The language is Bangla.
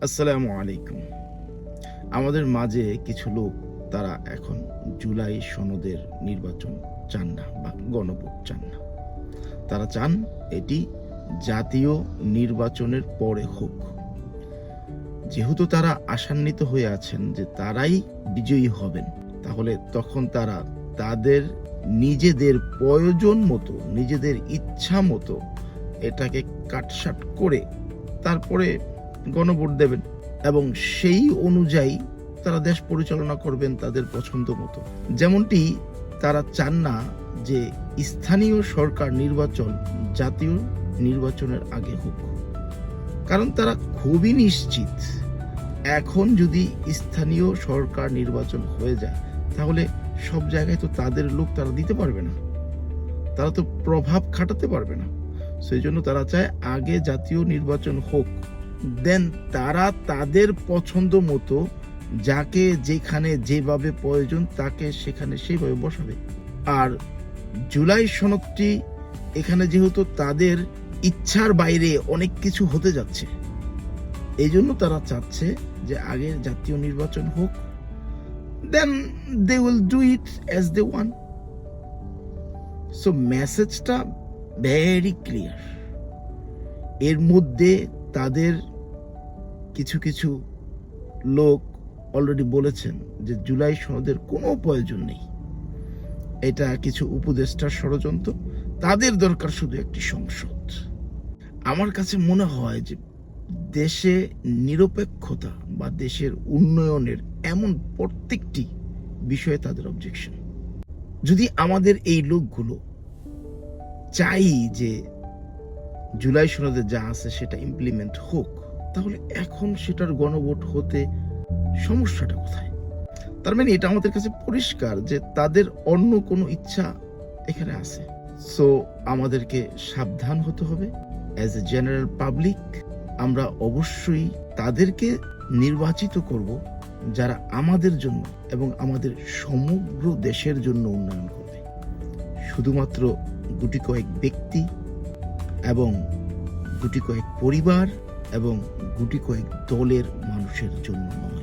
আসসালামু আলাইকুম। আমাদের মাঝে কিছু লোক তারা এখন জুলাই সনদের নির্বাচন চান না বা গণভোট চান না। তারা চান এটি জাতীয় নির্বাচনের পরে হোক। যেহেতু তারা আশান্বিত হয়ে আছেন যে তারাই বিজয়ী হবেন, তাহলে তখন তারা তাদের নিজেদের প্রয়োজন মতো, নিজেদের ইচ্ছা মতো এটাকে কাটছাট করে তারপরে গণভোট দেবেন এবং সেই অনুযায়ী তারা দেশ পরিচালনা করবেন তাদের পছন্দ মতো। যেমনটি তারা চান না যে স্থানীয় সরকার নির্বাচন জাতীয় নির্বাচনের আগে হোক, কারণ তারা খুবই নিশ্চিত এখন যদি স্থানীয় সরকার নির্বাচন হয়ে যায় তাহলে সব জায়গায় তো তাদের লোক তারা দিতে পারবে না, তারা তো প্রভাব খাটাতে পারবে না। সেই জন্য তারা চায় আগে জাতীয় নির্বাচন হোক, দেন তারা তাদের পছন্দ মতো যাকে যেখানে যেভাবে প্রয়োজন তাকে সেখানে সেইভাবে বসাবে। আর জুলাই সনদটি এখানে যেহেতু তাদের ইচ্ছার বাইরে অনেক কিছু হতে যাচ্ছে, এই জন্য তারা চাচ্ছে যে আগে জাতীয় নির্বাচন হোক, then they will do it as they want. So মেসেজটা ভেরি ক্লিয়ার। এর মধ্যে তাদের কিছু কিছু লোক অলরেডি বলেছেন যে জুলাই সনদের কোনো প্রয়োজন নেই, এটা কিছু উপদেষ্টার ষড়যন্ত্র, তাদের দরকার শুধু একটি সংসদ। আমার কাছে মনে হয় যে দেশে নিরপেক্ষতা বা দেশের উন্নয়নের এমন প্রত্যেকটি বিষয়ে তাদের অবজেকশন। যদি আমাদের এই লোকগুলো চাই যে জুলাই সনদে যা আছে সেটা ইমপ্লিমেন্ট হোক, তাহলে এখন সেটার গণভোট হতে সমস্যাটা কোথায়? তার মানে এটা আমাদের কাছে পরিষ্কার যে তাদের অন্য কোনো ইচ্ছা এখানে আছে। সো আমাদেরকে সাবধান হতে হবে। অ্যাজ এ জেনারেল পাবলিক আমরা অবশ্যই তাদেরকে নির্বাচিত করব যারা আমাদের জন্য এবং আমাদের সমগ্র দেশের জন্য উন্নয়ন করবে, শুধুমাত্র গুটি কয়েক ব্যক্তি এবং গুটি কয়েক পরিবার এবং গুটি কয়েক দলের মানুষের জন্য নয়।